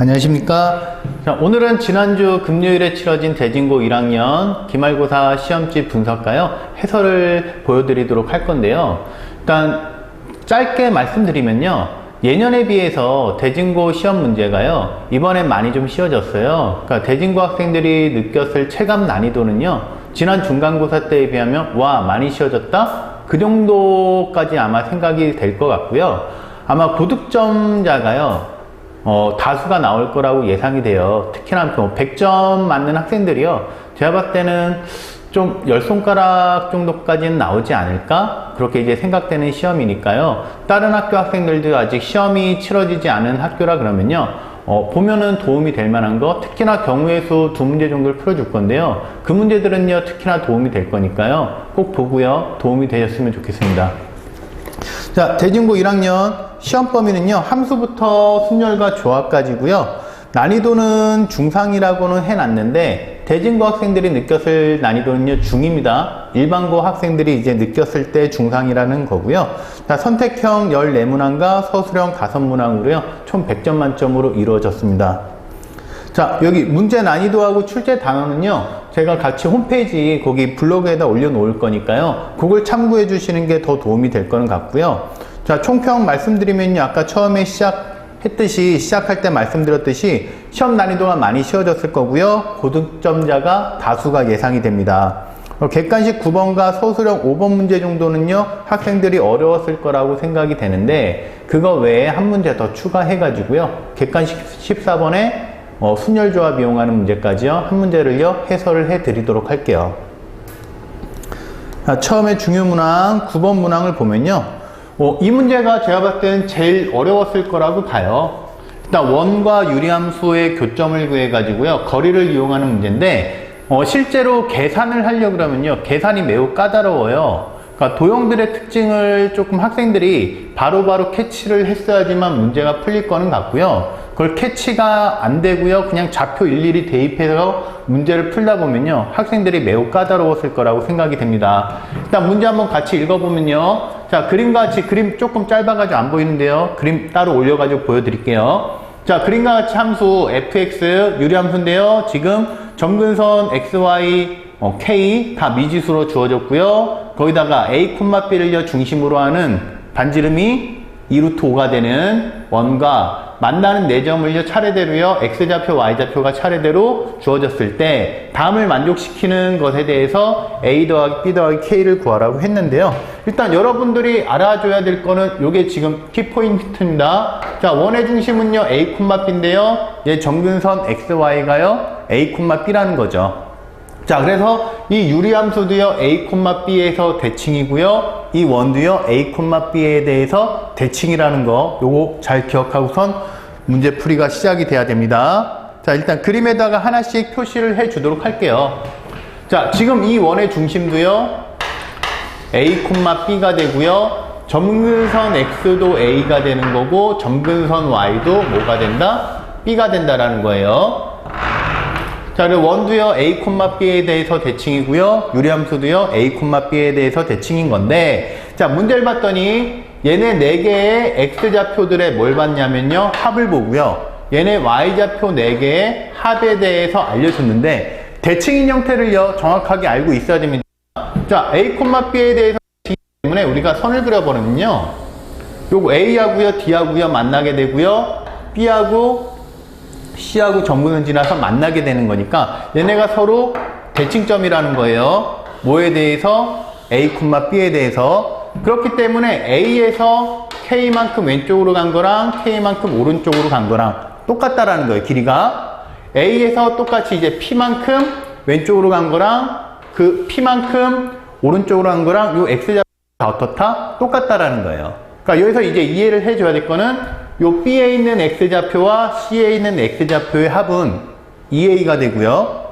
안녕하십니까. 자, 오늘은 지난주 금요일에 치러진 대진고 1학년 기말고사 시험지 분석가요 해설을 보여드리도록 할 건데요. 일단 짧게 말씀드리면요, 예년에 비해서 대진고 시험 문제가요 이번엔 많이 좀 쉬워졌어요. 그러니까 대진고 학생들이 느꼈을 체감 난이도는요, 지난 중간고사 때에 비하면 와 많이 쉬워졌다, 그 정도까지 아마 생각이 될 것 같고요. 아마 고득점자가요 다수가 나올 거라고 예상이 돼요. 특히나 100점 맞는 학생들이요, 제가 봤을 때는 좀 10손가락 정도까지는 나오지 않을까, 그렇게 이제 생각되는 시험이니까요. 다른 학교 학생들도 아직 시험이 치러지지 않은 학교라 그러면요, 보면은 도움이 될 만한 거, 특히나 경우의 수 2문제 정도를 풀어줄 건데요, 그 문제들은요 특히나 도움이 될 거니까요 꼭 보고요 도움이 되셨으면 좋겠습니다. 자, 대진고 1학년 시험 범위는요, 함수부터 순열과 조합까지고요. 난이도는 중상이라고는 해놨는데 대진고 학생들이 느꼈을 난이도는요 중입니다. 일반고 학생들이 이제 느꼈을 때 중상이라는 거고요. 자, 선택형 14문항과 서술형 5문항으로요 총 100점 만점으로 이루어졌습니다. 자, 여기 문제 난이도하고 출제 단어는요 제가 같이 홈페이지 거기 블로그에다 올려놓을 거니까요 그걸 참고해 주시는 게 더 도움이 될 거는 같고요. 자, 총평 말씀드리면요, 아까 처음에 시작할 때 말씀드렸듯이 시험 난이도가 많이 쉬워졌을 거고요, 고득점자가 다수가 예상이 됩니다. 객관식 9번과 서술형 5번 문제 정도는요 학생들이 어려웠을 거라고 생각이 되는데, 그거 외에 한 문제 더 추가해 가지고요 객관식 14번에 순열조합 이용하는 문제까지요 한 문제를요 해설을 해 드리도록 할게요. 자, 처음에 중요문항 9번 문항을 보면요, 이 문제가 제가 봤을 때는 제일 어려웠을 거라고 봐요. 일단 원과 유리함수의 교점을 구해 가지고요 거리를 이용하는 문제인데, 실제로 계산을 하려고 그러면요 계산이 매우 까다로워요. 그러니까 도형들의 특징을 조금 학생들이 바로바로 캐치를 했어야지만 문제가 풀릴 거는 같고요, 그걸 캐치가 안 되고요 그냥 좌표 일일이 대입해서 문제를 풀다 보면요 학생들이 매우 까다로웠을 거라고 생각이 됩니다. 일단 문제 한번 같이 읽어보면요, 자, 그림과 같이, 그림 조금 짧아가지고 안 보이는데요 그림 따로 올려가지고 보여드릴게요. 자, 그림과 같이 함수 fx 유리함수인데요, 지금 점근선 xy k 다 미지수로 주어졌고요, 거기다가 a, b를 중심으로 하는 반지름이 2루트 5가 되는 원과 만나는 4점을요 차례대로요 x좌표, y좌표가 차례대로 주어졌을 때 다음을 만족시키는 것에 대해서 a 더하기 b 더하기 k를 구하라고 했는데요, 일단 여러분들이 알아줘야 될 거는 요게 지금 키포인트입니다. 자, 원의 중심은요 a, b인데요 얘 점근선 xy가요 a, b라는 거죠. 자, 그래서 이 유리함수도요 a, b에서 대칭이고요, 이 원도요 a, b에 대해서 대칭이라는 거, 요거 잘 기억하고선 문제 풀이가 시작이 돼야 됩니다. 자, 일단 그림에다가 하나씩 표시를 해 주도록 할게요. 자, 지금 이 원의 중심도요 a, b가 되고요, 점근선 x도 a가 되는 거고 점근선 y도 뭐가 된다? b가 된다라는 거예요. 자, 그리고 원도요 a, b에 대해서 대칭이고요, 유리함수도요 a, b에 대해서 대칭인 건데, 자, 문제를 봤더니 얘네 4개의 x좌표들의 뭘 봤냐면요 합을 보고요, 얘네 y좌표 4개의 합에 대해서 알려줬는데 대칭인 형태를요 정확하게 알고 있어야 됩니다. 자, a, b에 대해서 대칭이기 때문에 우리가 선을 그려버리면요, 요거 a하고요 d하고요 만나게 되고요, b하고 C하고 점근을 지나서 만나게 되는 거니까 얘네가 서로 대칭점이라는 거예요. 뭐에 대해서? A, B에 대해서. 그렇기 때문에 A에서 K만큼 왼쪽으로 간 거랑 K만큼 오른쪽으로 간 거랑 똑같다라는 거예요, 길이가. A에서 똑같이 이제 P만큼 왼쪽으로 간 거랑 그 P만큼 오른쪽으로 간 거랑 요 X좌표가 어떻다? 똑같다라는 거예요. 그러니까 여기서 이제 이해를 해줘야 될 거는 요 B에 있는 X좌표와 C에 있는 X좌표의 합은 2A가 되고요,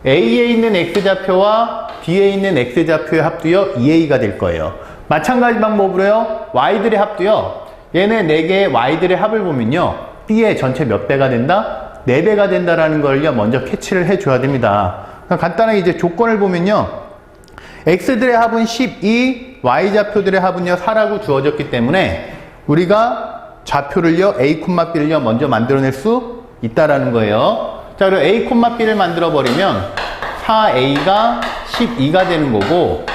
A에 있는 X좌표와 B에 있는 X좌표의 합도요 2A가 될 거예요. 마찬가지 방법으로요 Y들의 합도요, 얘네 4개의 Y들의 합을 보면요 B의 전체 몇 배가 된다? 4배가 된다라는 걸요 먼저 캐치를 해줘야 됩니다. 그러니까 간단하게 이제 조건을 보면요, X들의 합은 12, Y좌표들의 합은요 4라고 주어졌기 때문에 우리가 좌표를요 A, B를요 먼저 만들어낼 수 있다라는 거예요. 자, 그리고 a, b를 만들어 버리면 4a가 12가 되는 거고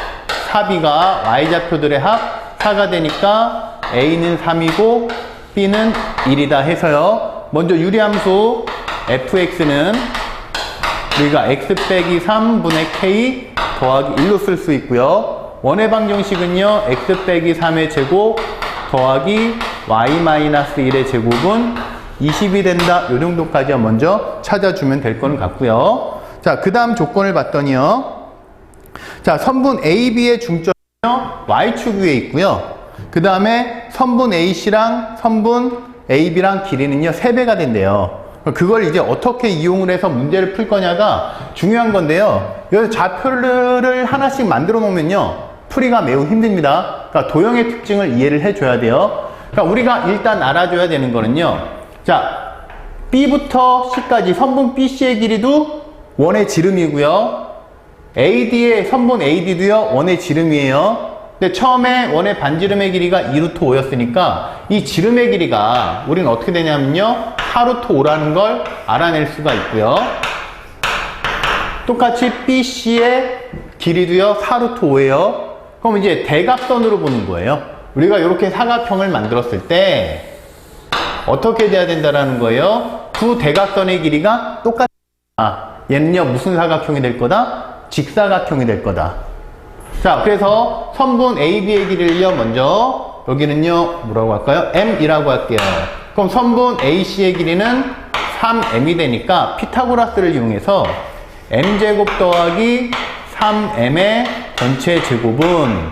4b가 y좌표들의 합 4가 되니까 a는 3이고 b는 1이다 해서요. 먼저 유리함수 fx는 우리가 x 빼기 3분의 k 더하기 1로 쓸 수 있고요. 원의 방정식은요. x 빼기 3의 제곱 더하기 y-1의 제곱은 20이 된다. 이 정도까지 먼저 찾아주면 될 거는 같고요. 자, 그 다음 조건을 봤더니요. 자, 선분 AB의 중점은요. y축 위에 있고요. 그 다음에 선분 AC랑 선분 AB랑 길이는요. 3배가 된대요. 그걸 이제 어떻게 이용을 해서 문제를 풀 거냐가 중요한 건데요. 여기서 좌표를 하나씩 만들어 놓으면요. 풀이가 매우 힘듭니다. 그러니까 도형의 특징을 이해를 해줘야 돼요. 그러니까 우리가 일단 알아줘야 되는 거는요. 자, B부터 C까지 선분 BC의 길이도 원의 지름이고요. AD의 선분 AD도요. 원의 지름이에요. 근데 처음에 원의 반지름의 길이가 2루트 5였으니까 이 지름의 길이가 우리는 어떻게 되냐면요. 4루트 5라는 걸 알아낼 수가 있고요. 똑같이 BC의 길이도요. 4루트 5예요. 그럼 이제 대각선으로 보는 거예요. 우리가 이렇게 사각형을 만들었을 때 어떻게 돼야 된다라는 거예요? 두 대각선의 길이가 똑같아. 얘는요. 무슨 사각형이 될 거다? 직사각형이 될 거다. 자, 그래서 선분 AB의 길이를요. 먼저 여기는요. 뭐라고 할까요? M이라고 할게요. 그럼 선분 AC의 길이는 3M이 되니까 피타고라스를 이용해서 M제곱 더하기 3M의 전체 제곱은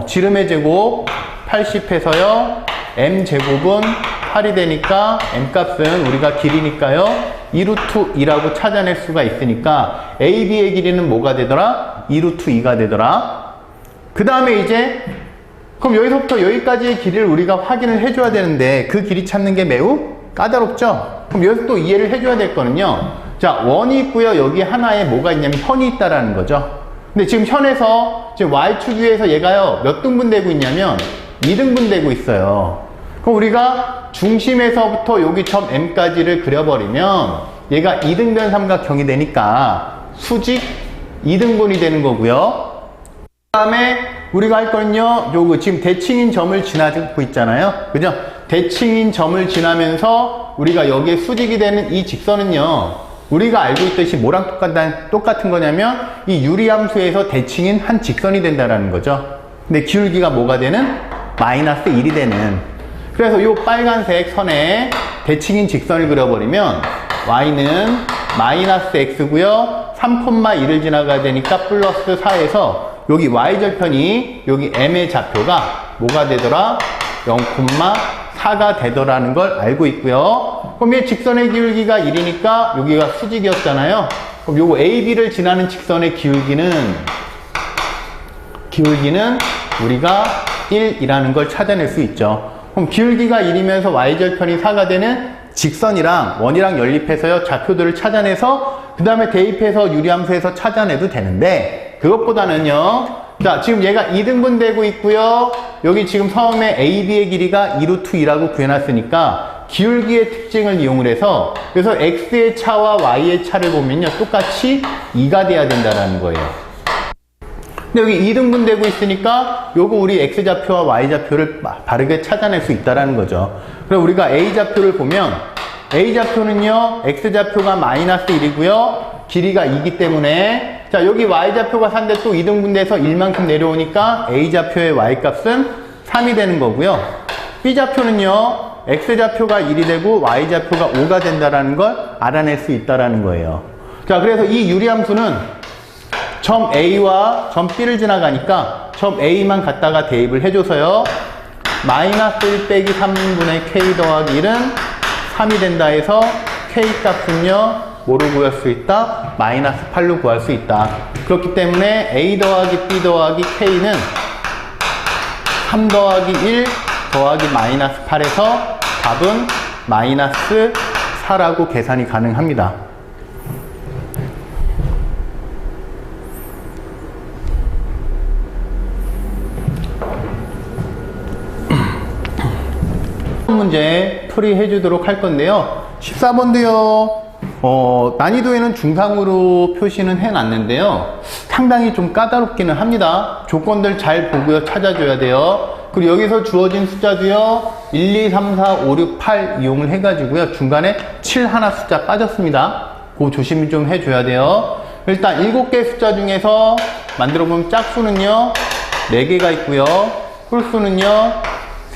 지름의 제곱 80해서요. M제곱은 8이 되니까 M값은 우리가 길이니까요. 2루트 2라고 찾아낼 수가 있으니까 AB의 길이는 뭐가 되더라? 2루트 2가 되더라. 그 다음에 이제 그럼 여기서부터 여기까지의 길이를 우리가 확인을 해줘야 되는데 그 길이 찾는 게 매우 까다롭죠? 그럼 여기서 또 이해를 해줘야 될 거는요. 자, 원이 있고요. 여기 하나에 뭐가 있냐면 현이 있다라는 거죠. 근데 지금 현에서 지금 Y축 위에서 얘가요. 몇 등분 되고 있냐면 2등분 되고 있어요. 그럼 우리가 중심에서부터 여기 점 M까지를 그려버리면 얘가 2등변 삼각형이 되니까 수직 2등분이 되는 거고요. 그 다음에 우리가 할 거는요. 요거 지금 대칭인 점을 지나고 있잖아요. 그죠? 대칭인 점을 지나면서 우리가 여기에 수직이 되는 이 직선은요. 우리가 알고 있듯이 뭐랑 똑같은 거냐면 이 유리함수에서 대칭인 한 직선이 된다라는 거죠. 근데 기울기가 뭐가 되는? 마이너스 1이 되는. 그래서 이 빨간색 선에 대칭인 직선을 그려버리면 y는 마이너스 x고요. 3,1을 지나가야 되니까 플러스 4에서 여기 y절편이 여기 m의 좌표가 뭐가 되더라? 0,4가 되더라는 걸 알고 있고요. 그럼 이 직선의 기울기가 1이니까 여기가 수직이었잖아요. 그럼 요거 AB를 지나는 직선의 기울기는 우리가 1이라는 걸 찾아낼 수 있죠. 그럼 기울기가 1이면서 y절편이 4가 되는 직선이랑 원이랑 연립해서요. 좌표들을 찾아내서 그 다음에 대입해서 유리함수에서 찾아내도 되는데 그것보다는요. 자, 지금 얘가 2등분 되고 있고요. 여기 지금 처음에 AB의 길이가 2루트 2라고 구해놨으니까 기울기의 특징을 이용을 해서 그래서 X의 차와 Y의 차를 보면요. 똑같이 2가 돼야 된다는 거예요. 근데 여기 2등분 되고 있으니까 요거 우리 X좌표와 Y좌표를 바르게 찾아낼 수 있다는 거죠. 그럼 우리가 A좌표를 보면 A좌표는요. X좌표가 마이너스 1이고요. 길이가 2기 때문에 자 여기 Y좌표가 4인데 또 2등분 돼서 1만큼 내려오니까 A좌표의 Y값은 3이 되는 거고요. B좌표는요. X좌표가 1이 되고 Y좌표가 5가 된다는 걸 알아낼 수 있다는 거예요. 자 그래서 이 유리함수는 점 A와 점 B를 지나가니까 점 A만 갖다가 대입을 해줘서요. 마이너스 1 빼기 3분의 K 더하기 1은 3이 된다 해서 K 값은요. 뭐로 구할 수 있다? 마이너스 8로 구할 수 있다. 그렇기 때문에 A 더하기 B 더하기 K는 3 더하기 1 더하기 마이너스 8에서 답은 마이너스 4라고 계산이 가능합니다. 문제 풀이해 주도록 할 건데요. 14번도요. 난이도에는 중상으로 표시는 해놨는데요. 상당히 좀 까다롭기는 합니다. 조건들 잘 보고요. 찾아줘야 돼요. 그리고 여기서 주어진 숫자도요. 1, 2, 3, 4, 5, 6, 8 이용을 해가지고요. 중간에 7 하나 숫자 빠졌습니다. 그거 조심 좀 해줘야 돼요. 일단 7개 숫자 중에서 만들어보면 짝수는요. 4개가 있고요. 홀수는요.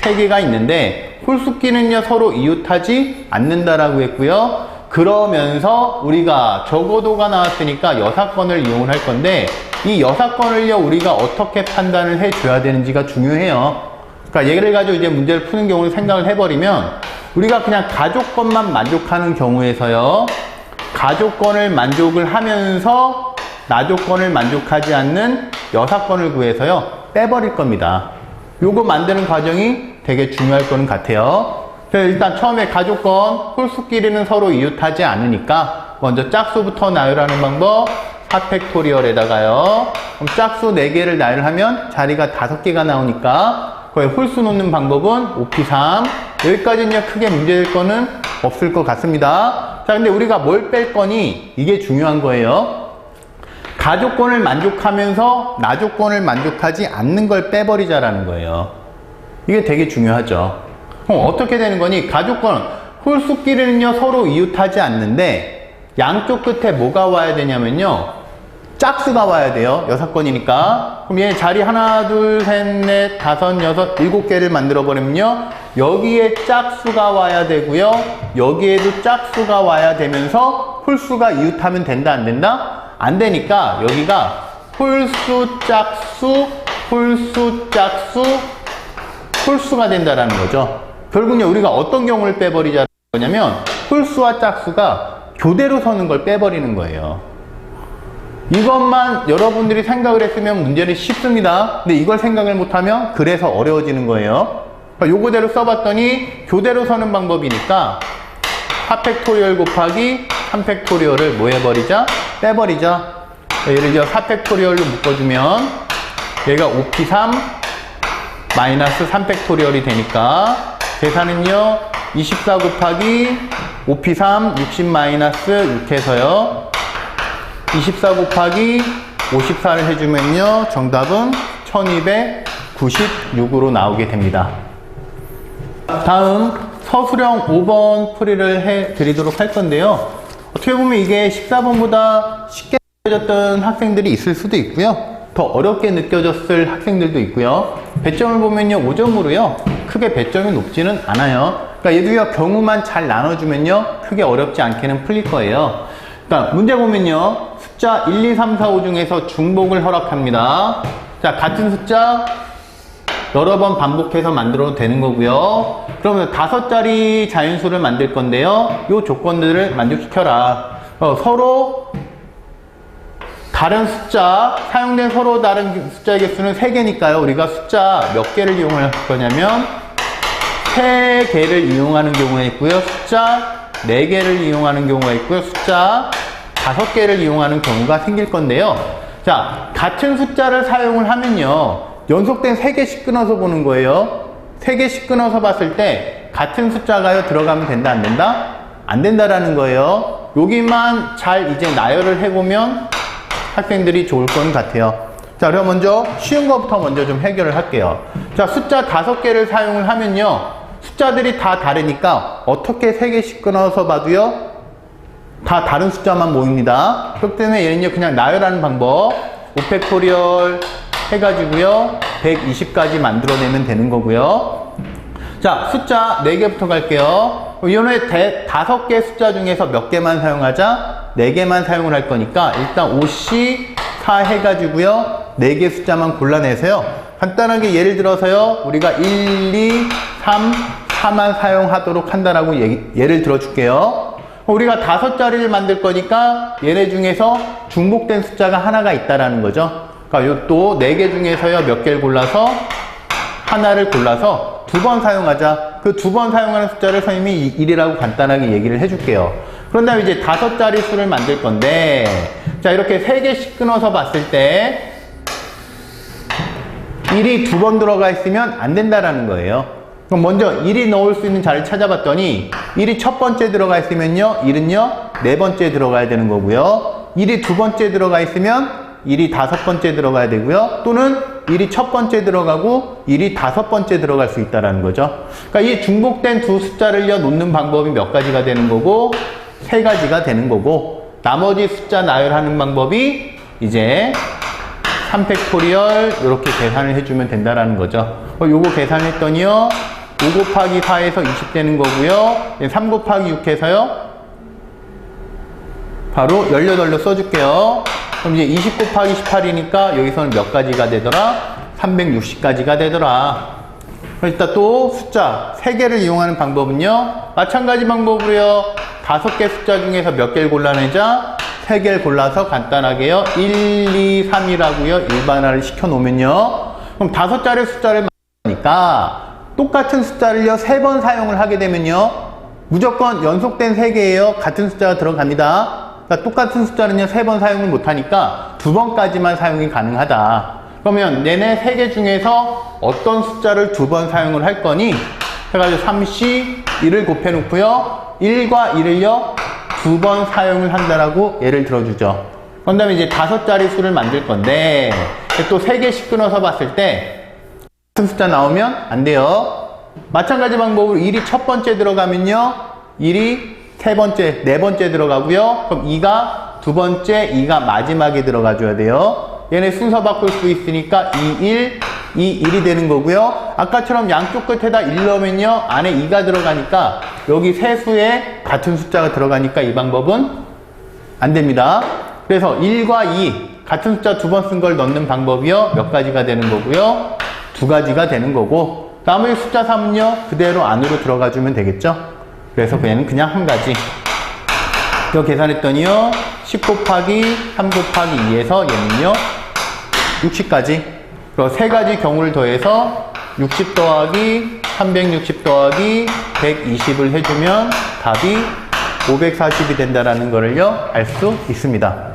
3개가 있는데 홀수끼는요. 서로 이웃하지 않는다라고 했고요. 그러면서 우리가 적어도가 나왔으니까 여사건을 이용을 할 건데 이 여사건을요. 우리가 어떻게 판단을 해줘야 되는지가 중요해요. 그러니까 얘를 가지고 이제 문제를 푸는 경우를 생각을 해버리면 우리가 그냥 가족건만 만족하는 경우에서요. 가족건을 만족을 하면서 나조건을 만족하지 않는 여사건을 구해서요. 빼버릴 겁니다. 요거 만드는 과정이 되게 중요할 거는 같아요. 그래서 일단 처음에 가족건 홀수끼리는 서로 이웃하지 않으니까 먼저 짝수부터 나열하는 방법 4팩토리얼에다가요. 그럼 짝수 4개를 나열하면 자리가 5개가 나오니까 거기에 홀수 놓는 방법은 5P3 여기까지는요 크게 문제될 거는 없을 것 같습니다. 자, 근데 우리가 뭘 뺄 거니 이게 중요한 거예요. 가족건을 만족하면서 나조건을 만족하지 않는 걸 빼버리자라는 거예요. 이게 되게 중요하죠. 그럼 어떻게 되는 거니? 가족건 홀수끼리는요 서로 이웃하지 않는데 양쪽 끝에 뭐가 와야 되냐면요 짝수가 와야 돼요. 여사건이니까. 그럼 얘 자리 하나, 둘, 셋, 넷, 다섯, 여섯, 7개를 만들어 버리면요 여기에 짝수가 와야 되고요 여기에도 짝수가 와야 되면서 홀수가 이웃하면 된다 안 된다? 안 되니까 여기가 홀수 짝수 홀수 짝수 홀수가 된다라는 거죠. 결국요 우리가 어떤 경우를 빼버리자는 거냐면 홀수와 짝수가 교대로 서는 걸 빼버리는 거예요. 이것만 여러분들이 생각을 했으면 문제는 쉽습니다. 근데 이걸 생각을 못하면 그래서 어려워지는 거예요. 그러니까 요거대로 써봤더니 교대로 서는 방법이니까 4팩토리얼 곱하기 3팩토리얼을 뭐 해버리자? 빼버리자. 예를 들어 4팩토리얼로 묶어주면 얘가 5P3 마이너스 3팩토리얼이 되니까 계산은요 24 곱하기 5P3 60 마이너스 6해서요 24 곱하기 54를 해주면요 정답은 1296으로 나오게 됩니다. 다음 서술형 5번 풀이를 해 드리도록 할 건데요. 어떻게 보면 이게 14번보다 쉽게 느껴졌던 학생들이 있을 수도 있고요. 더 어렵게 느껴졌을 학생들도 있고요. 배점을 보면요 5점으로요 크게 배점이 높지는 않아요. 그러니까 얘도요 경우만 잘 나눠주면요 크게 어렵지 않게는 풀릴 거예요. 그러니까 문제 보면요 숫자 1, 2, 3, 4, 5 중에서 중복을 허락합니다. 자, 같은 숫자 여러 번 반복해서 만들어도 되는 거고요. 그러면 5자리 자연수를 만들 건데요. 이 조건들을 만족시켜라. 서로 다른 숫자, 사용된 서로 다른 숫자의 개수는 3개니까요. 우리가 숫자 몇 개를 이용할 거냐면 3개를 이용하는 경우가 있고요. 숫자 4개를 이용하는 경우가 있고요. 숫자 5개를 이용하는 경우가 생길 건데요. 자, 같은 숫자를 사용을 하면요. 연속된 3개씩 끊어서 보는 거예요. 3개씩 끊어서 봤을 때 같은 숫자가요 들어가면 된다 안 된다? 안 된다라는 거예요. 여기만 잘 이제 나열을 해보면 학생들이 좋을 것 같아요. 자, 그럼 먼저 쉬운 것부터 먼저 좀 해결을 할게요. 자, 숫자 5개를 사용을 하면요. 숫자들이 다 다르니까 어떻게 3개씩 끊어서 봐도요. 다 다른 숫자만 모입니다. 그렇기 때문에 얘는요 그냥 나열하는 방법 5팩토리얼 해가지고요 120까지 만들어내면 되는 거고요. 자, 숫자 4개부터 갈게요. 이번에 5개 숫자 중에서 몇 개만 사용하자? 4개만 사용을 할 거니까 일단 5C 4 해가지고요 4개 숫자만 골라내세요. 간단하게 예를 들어서요 우리가 1, 2, 3, 4만 사용하도록 한다라고 예를 들어 줄게요. 우리가 5자리를 만들 거니까 얘네 중에서 중복된 숫자가 하나가 있다라는 거죠. 그러니까 또 4개 중에서요 몇 개를 골라서 하나를 골라서 2번 사용하자. 그 2번 사용하는 숫자를 선생님이 1이라고 간단하게 얘기를 해줄게요. 그런 다음에 이제 5자리 수를 만들 건데 자, 이렇게 3개씩 끊어서 봤을 때 1이 2번 들어가 있으면 안 된다라는 거예요. 그럼 먼저 1이 넣을 수 있는 자리를 찾아봤더니 1이 첫 번째 들어가 있으면요 1은요 네 번째 들어가야 되는 거고요. 1이 두 번째 들어가 있으면 1이 다섯 번째 들어가야 되고요. 또는 1이 첫 번째 들어가고 1이 다섯 번째 들어갈 수 있다는 거죠. 그러니까 이 중복된 두 숫자를요 놓는 방법이 몇 가지가 되는 거고 세 가지가 되는 거고 나머지 숫자 나열하는 방법이 이제 3팩토리얼 이렇게 계산을 해주면 된다라는 거죠. 요거 계산했더니요 5 곱하기 4에서 20 되는 거고요. 3 곱하기 6 해서요 바로 18로 써줄게요. 그럼 이제 20 곱하기 18이니까 여기서는 몇 가지가 되더라? 360가지가 되더라. 일단 또 숫자 3개를 이용하는 방법은요 마찬가지 방법으로요 5개 숫자 중에서 몇 개를 골라내자? 3개를 골라서 간단하게요 1, 2, 3이라고요 일반화를 시켜 놓으면요 그럼 5자리 숫자를 만드니까 똑같은 숫자를요 3번 사용을 하게 되면요 무조건 연속된 3개예요 같은 숫자가 들어갑니다. 그러니까 똑같은 숫자는요 3번 사용을 못하니까 2번까지만 사용이 가능하다. 그러면 내내 3개 중에서 어떤 숫자를 2번 사용을 할 거니 해가지고 3C 1을 곱해 놓고요 1과 1을요 2번 사용을 한다라고 예를 들어주죠. 그 다음에 이제 5자리 수를 만들 건데 또 3개씩 끊어서 봤을 때 같은 숫자 나오면 안 돼요. 마찬가지 방법으로 1이 첫 번째 들어가면요 1이 세 번째, 네 번째 들어가고요. 그럼 2가 두 번째, 2가 마지막에 들어가 줘야 돼요. 얘네 순서 바꿀 수 있으니까 2, 1, 2, 1이 되는 거고요. 아까처럼 양쪽 끝에다 1 넣으면요 안에 2가 들어가니까 여기 세 수에 같은 숫자가 들어가니까 이 방법은 안 됩니다. 그래서 1과 2 같은 숫자 2번 쓴 걸 넣는 방법이요 몇 가지가 되는 거고요 2가지가 되는 거고 나머지 숫자 3은요 그대로 안으로 들어가 주면 되겠죠. 그래서 얘는 그냥 한 가지. 이거 계산했더니요 10 곱하기 3 곱하기 2에서 얘는요 60까지. 그리고 세 가지 경우를 더해서 60 더하기 360 더하기 120을 해주면 답이 540이 된다라는 거를요 알 수 있습니다.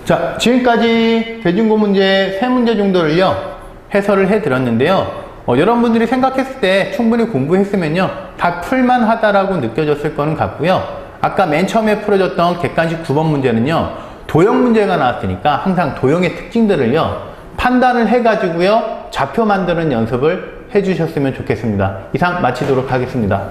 자, 지금까지 대중고 문제 3문제 정도를요 해설을 해 드렸는데요. 여러분들이 생각했을 때 충분히 공부했으면요 다 풀만하다라고 느껴졌을 거는 같고요. 아까 맨 처음에 풀어줬던 객관식 9번 문제는요 도형 문제가 나왔으니까 항상 도형의 특징들을요 판단을 해가지고요 좌표 만드는 연습을 해주셨으면 좋겠습니다. 이상 마치도록 하겠습니다.